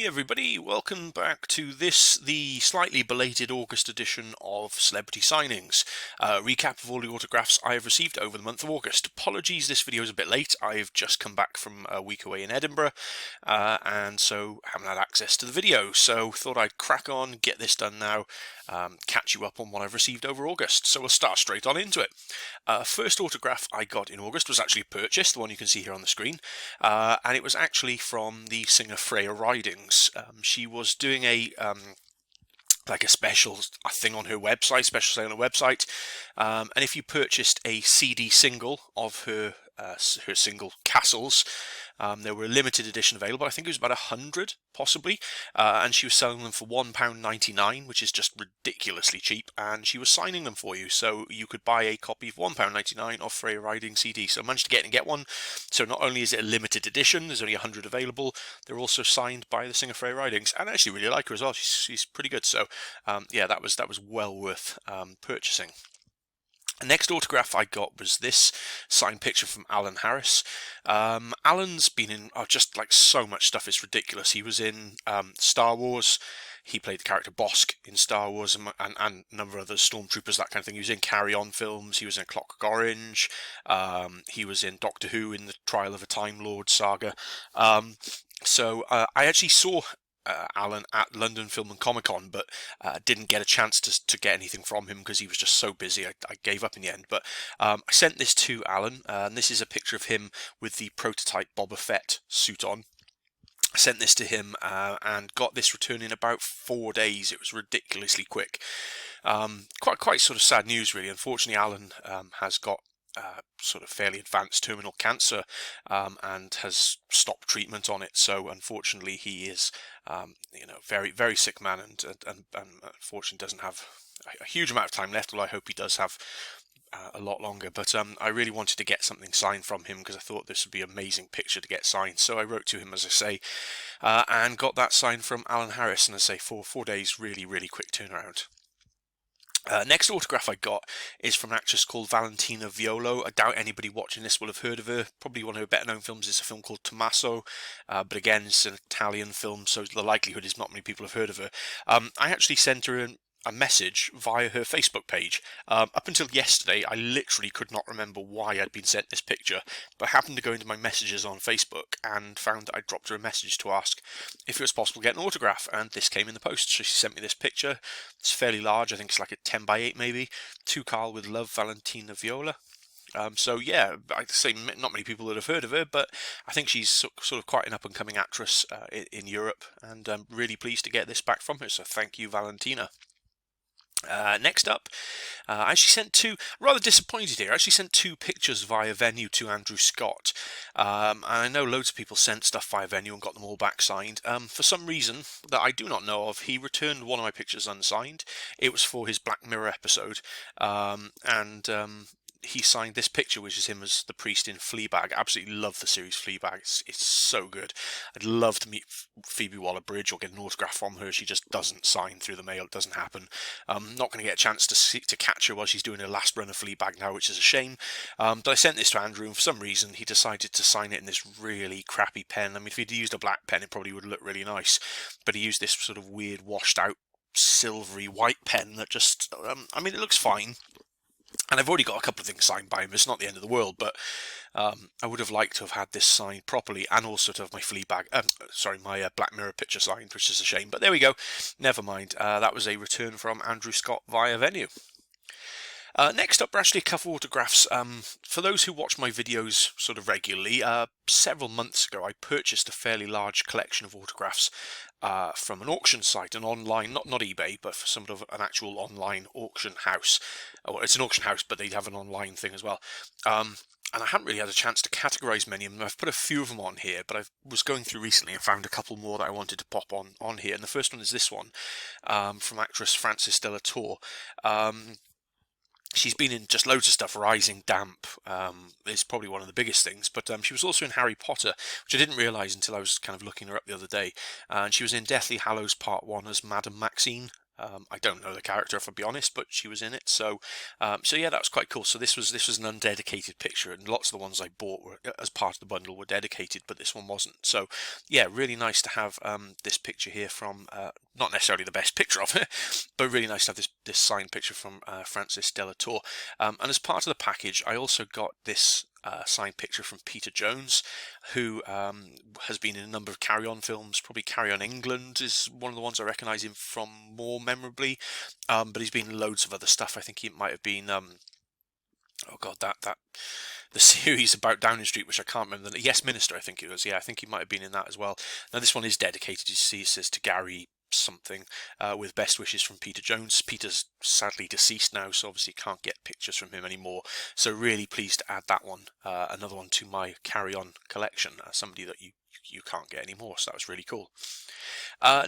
everybody, welcome back to the slightly belated August edition of Celebrity Signings. Recap of all the autographs I have received over the month of August. Apologies, this video is a bit late. I've just come back from a week away in Edinburgh, and so haven't had access to the video. So thought I'd crack on, get this done now, catch you up on what I've received over August. So we'll start straight on into it. First autograph I got in August was actually purchased, the one you can see here on the screen, and it was actually from the singer Freya Ridings. She was doing a special thing on her website, special sale on her website, and if you purchased a CD single of her single Castles, there were a limited edition available. I think it was about 100 possibly, and she was selling them for £1.99, which is just ridiculously cheap, and she was signing them for you, so you could buy a copy for £1.99 of Freya Riding CD. So I managed to get one. So not only is it a limited edition, there's only 100 available, they're also signed by the singer Freya Ridings, and I actually really like her as well. She's pretty good. So yeah, that was well worth purchasing. The next autograph I got was this signed picture from Alan Harris. Alan's been in just like so much stuff, it's ridiculous. He was in Star Wars. He played the character Bosk in Star Wars and a number of other Stormtroopers, that kind of thing. He was in Carry On films. He was in Clockwork Orange. He was in Doctor Who in the Trial of a Time Lord saga. So I actually saw Alan at London Film and Comic Con, but didn't get a chance to get anything from him because he was just so busy. I gave up in the end. But I sent this to Alan, and this is a picture of him with the prototype Boba Fett suit on. I sent this to him and got this return in about 4 days. It was ridiculously quick. Quite sort of sad news, really. Unfortunately, Alan has got sort of fairly advanced terminal cancer and has stopped treatment on it. So unfortunately, he is very, very sick man, and unfortunately doesn't have a huge amount of time left. Although I hope he does have a lot longer. But I really wanted to get something signed from him because I thought this would be an amazing picture to get signed. So I wrote to him, as I say, and got that signed from Alan Harris. And as I say, 4 days, really, really quick turnaround. Next autograph I got is from an actress called Valentina Violo. I doubt anybody watching this will have heard of her. Probably one of her better known films is a film called Tommaso, but again, it's an Italian film, so the likelihood is not many people have heard of her. I actually sent her a message via her Facebook page. Up until yesterday, I literally could not remember why I'd been sent this picture, but I happened to go into my messages on Facebook and found that I dropped her a message to ask if it was possible to get an autograph, and this came in the post. So she sent me this picture. It's fairly large. I think it's like a 10 by 8 maybe. To Carl with love, Valentina Viola. So yeah, I'd say not many people would have heard of her, but I think she's sort of quite an up-and-coming actress in Europe, and I'm really pleased to get this back from her. So thank you, Valentina. Next up, I actually sent two, rather disappointed here, I actually sent 2 pictures via Venue to Andrew Scott. And I know loads of people sent stuff via Venue and got them all back signed. For some reason that I do not know of, he returned one of my pictures unsigned. It was for his Black Mirror episode, he signed this picture, which is him as the priest in Fleabag. Absolutely love the series Fleabag. It's so good. I'd love to meet Phoebe Waller-Bridge or get an autograph from her. She just doesn't sign through the mail. It doesn't happen. I'm not going to get a chance to catch her while she's doing her last run of Fleabag now, which is a shame. But I sent this to Andrew, and for some reason he decided to sign it in this really crappy pen. I mean, if he'd used a black pen, it probably would look really nice. But he used this sort of weird, washed-out, silvery white pen that just... I mean, it looks fine. And I've already got a couple of things signed by him. It's not the end of the world, but I would have liked to have had this signed properly, and also to have my my Black Mirror picture signed, which is a shame. But there we go. Never mind. That was a return from Andrew Scott via Venue. Next up are actually a couple of autographs. For those who watch my videos sort of regularly, several months ago I purchased a fairly large collection of autographs from an auction site, an online, not eBay, but for some of an actual online auction house. Well, it's an auction house, but they have an online thing as well. And I haven't really had a chance to categorise many of them. I've put a few of them on here, but I was going through recently and found a couple more that I wanted to pop on here. And the first one is this one, from actress Frances de la Tour. She's been in just loads of stuff. Rising Damp is probably one of the biggest things, but she was also in Harry Potter, which I didn't realise until I was kind of looking her up the other day. And she was in Deathly Hallows Part 1 as Madame Maxine. I don't know the character, if I'll be honest, but she was in it. So yeah, that was quite cool. So this was an undedicated picture, and lots of the ones I bought were, as part of the bundle, were dedicated, but this one wasn't. So yeah, really nice to have this picture here from not necessarily the best picture of it, but really nice to have this signed picture from Francis de la Tour. And as part of the package, I also got this signed picture from Peter Jones, who has been in a number of Carry On films. Probably Carry On England is one of the ones I recognise him from more memorably, but he's been in loads of other stuff. I think he might have been oh god, that the series about Downing Street, which I can't remember. Yes Minister, I think it was. Yeah, I think he might have been in that as well. Now this one is dedicated, you see, it says to Gary something, with best wishes from Peter Jones. Peter's sadly deceased now, so obviously can't get pictures from him anymore. So really pleased to add that one, another one to my Carry On collection. Somebody that you can't get anymore, so that was really cool.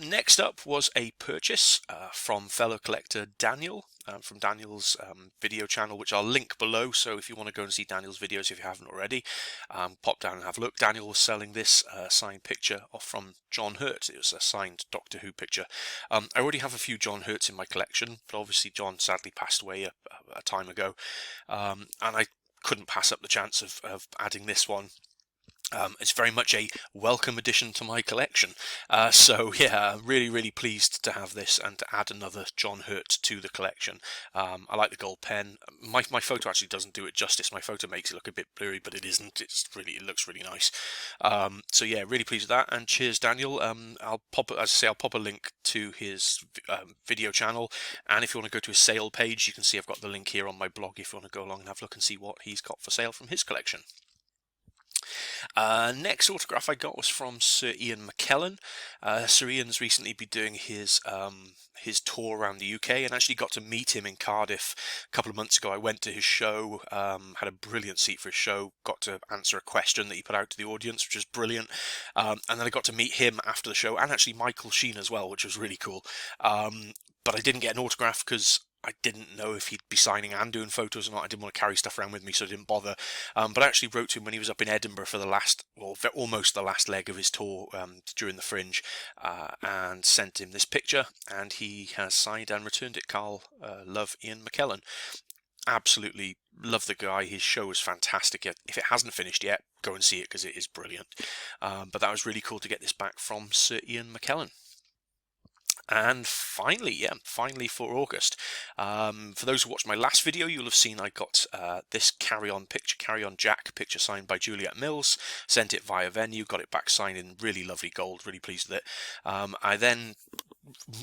Next up was a purchase from fellow collector Daniel, from Daniel's video channel, which I'll link below. So if you want to go and see Daniel's videos, if you haven't already, pop down and have a look. Daniel was selling this signed picture from John Hurt. It was a signed Doctor Who picture. I already have a few John Hurts in my collection, but obviously John sadly passed away a time ago, and I couldn't pass up the chance of adding this one. It's very much a welcome addition to my collection. So yeah, really pleased to have this and to add another John Hurt to the collection. I like the gold pen. My photo actually doesn't do it justice. My photo makes it look a bit blurry, but it isn't. It looks really nice. So yeah, really pleased with that. And cheers, Daniel. I'll pop a link to his video channel, and if you want to go to his sale page, you can see I've got the link here on my blog if you want to go along and have a look and see what he's got for sale from his collection. Next autograph I got was from Sir Ian McKellen. Sir Ian's recently been doing his tour around the UK, and actually got to meet him in Cardiff a couple of months ago. I went to his show, had a brilliant seat for his show, got to answer a question that he put out to the audience, which was brilliant, and then I got to meet him after the show, and actually Michael Sheen as well, which was really cool. But I didn't get an autograph because I didn't know if he'd be signing and doing photos or not. I didn't want to carry stuff around with me, so I didn't bother. But I actually wrote to him when he was up in Edinburgh for almost the last leg of his tour during the Fringe, and sent him this picture, and he has signed and returned it. Carl, love, Ian McKellen. Absolutely love the guy. His show is fantastic. If it hasn't finished yet, go and see it because it is brilliant. But that was really cool to get this back from Sir Ian McKellen. And finally for August, for those who watched my last video, you'll have seen I got this Carry On Jack picture signed by Juliet Mills, sent it via Venue, got it back signed in really lovely gold, really pleased with it. I then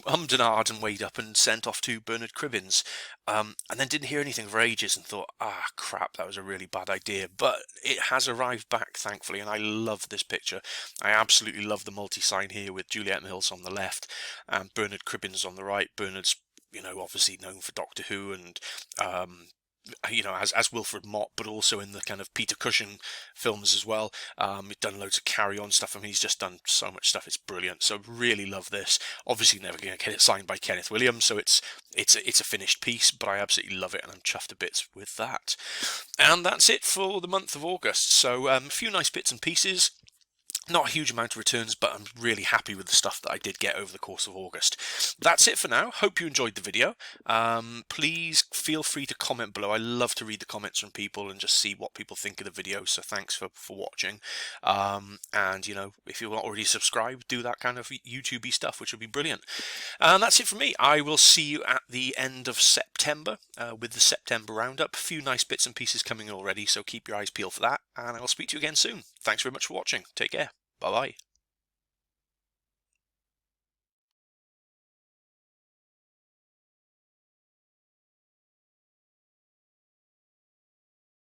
ummed and ahed and weighed up and sent off to Bernard Cribbins, and then didn't hear anything for ages and thought, crap, that was a really bad idea. But it has arrived back, thankfully, and I love this picture. I absolutely love the multi-sign here with Juliet Mills on the left and Bernard Cribbins on the right. Bernard's, obviously known for Doctor Who and as Wilfred Mott, but also in the kind of Peter Cushing films as well. He's done loads of Carry On stuff. I mean, he's just done so much stuff. It's brilliant. So really love this. Obviously never going to get it signed by Kenneth Williams, so it's a finished piece, but I absolutely love it, and I'm chuffed to bits with that. And that's it for the month of August. So a few nice bits and pieces. Not a huge amount of returns, but I'm really happy with the stuff that I did get over the course of August. That's it for now. Hope you enjoyed the video. Please feel free to comment below. I love to read the comments from people and just see what people think of the video, so thanks for watching. And, if you're not already subscribed, do that kind of YouTube-y stuff, which would be brilliant. And that's it for me. I will see you at the end of September with the September Roundup. A few nice bits and pieces coming already, so keep your eyes peeled for that. And I will speak to you again soon. Thanks very much for watching. Take care. Bye-bye.